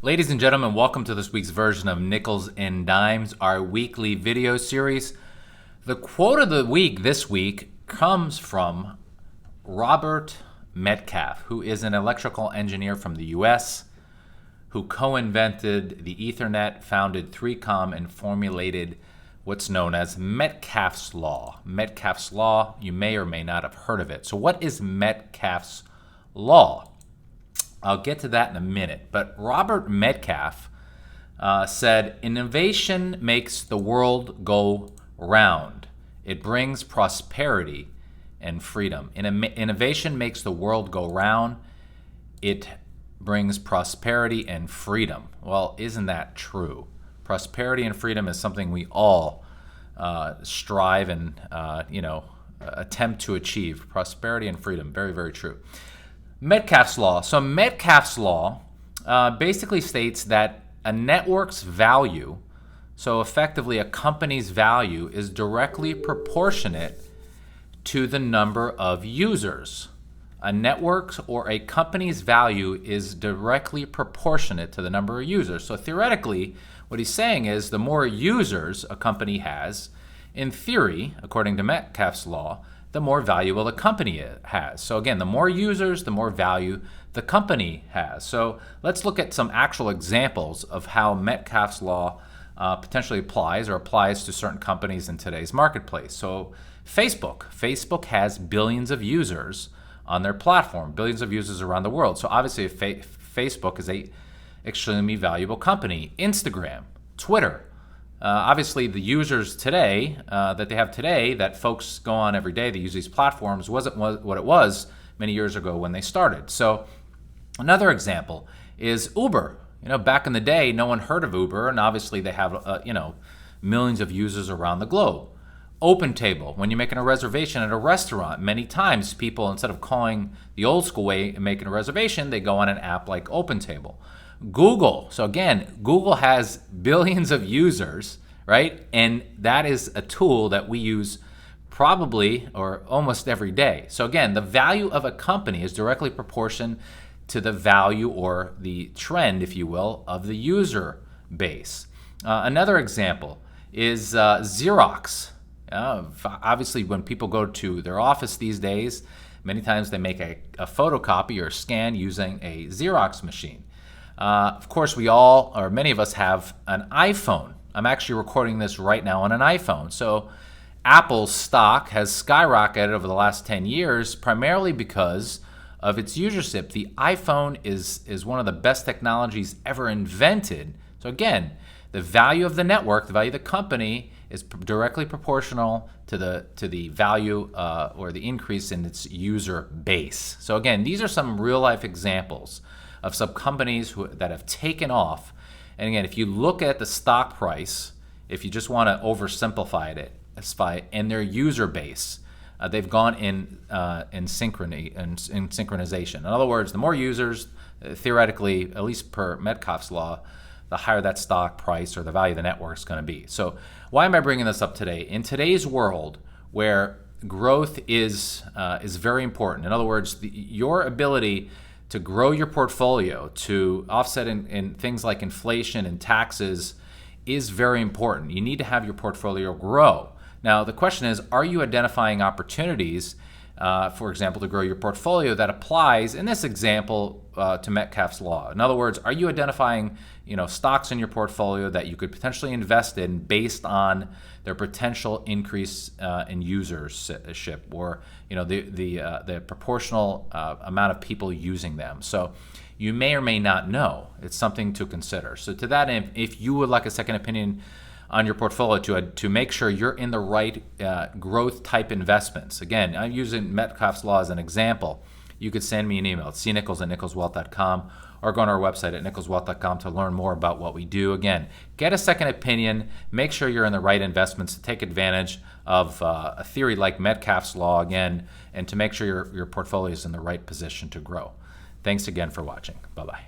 Ladies and gentlemen, welcome to this week's version of Nichols and Dimes, our weekly video series. The quote of the week this week comes from Robert Metcalfe, who is an electrical engineer from the US, who co-invented the Ethernet, founded 3Com, and formulated what's known as Metcalfe's Law. Metcalfe's Law, you may or may not have heard of it. So what is Metcalfe's Law? I'll get to that in a minute. But Robert Metcalfe said, innovation makes the world go round. It brings prosperity and freedom. Innovation makes the world go round. It brings prosperity and freedom. Well, isn't that true? Prosperity and freedom is something we all strive and attempt to achieve. Prosperity and freedom, very, very true. Metcalfe's Law. So Metcalfe's Law basically states that a network's value, so effectively a company's value, is directly proportionate to the number of users. A network's or a company's value is directly proportionate to the number of users. So theoretically, what he's saying is the more users a company has, in theory, according to Metcalfe's Law, the more valuable the company has. So again, the more users, the more value the company has. So let's look at some actual examples of how Metcalfe's Law potentially applies to certain companies in today's marketplace. So Facebook has billions of users on their platform, billions of users around the world. So obviously Facebook is a extremely valuable company. Instagram, Twitter, obviously the users today that they have today, that folks go on every day, they use these platforms, wasn't what it was many years ago when they started. So another example is Uber. Back in the day, no one heard of Uber, and obviously they have millions of users around the globe. OpenTable, when you're making a reservation at a restaurant, many times people, instead of calling the old school way and making a reservation, they go on an app like OpenTable. Google, so again, Google has billions of users, right? And that is a tool that we use probably or almost every day. So again, the value of a company is directly proportional to the value or the trend, if you will, of the user base. Another example is Xerox. Obviously, when people go to their office these days, many times they make a photocopy or scan using a Xerox machine. Of course, we all, or many of us, have an iPhone. I'm actually recording this right now on an iPhone. So Apple's stock has skyrocketed over the last 10 years, primarily because of its usership. The iPhone is one of the best technologies ever invented. So again, the value of the network, the value of the company, is directly proportional to the value or the increase in its user base. So again, these are some real life examples of some companies that have taken off. And again, if you look at the stock price, if you just want to oversimplify it, and their user base, they've gone in synchronization. In other words, the more users, theoretically, at least per Metcalfe's Law, the higher that stock price or the value of the network is going to be. So why am I bringing this up today? In today's world, where growth is very important. In other words, your ability to grow your portfolio, to offset in things like inflation and taxes is very important. You need to have your portfolio grow. Now, the question is, are you identifying opportunities, for example, to grow your portfolio that applies, in this example, to Metcalfe's Law? In other words, are you identifying stocks in your portfolio that you could potentially invest in based on their potential increase in usership, or the proportional amount of people using them? So you may or may not know. It's something to consider. So to that end, if you would like a second opinion on your portfolio to make sure you're in the right growth type investments, again, I'm using Metcalfe's Law as an example. You could send me an email at cnichols@nicholswealth.com, or go on our website at nicholswealth.com to learn more about what we do. Again, get a second opinion. Make sure you're in the right investments to take advantage of a theory like Metcalfe's Law, again, and to make sure your portfolio is in the right position to grow. Thanks again for watching. Bye-bye.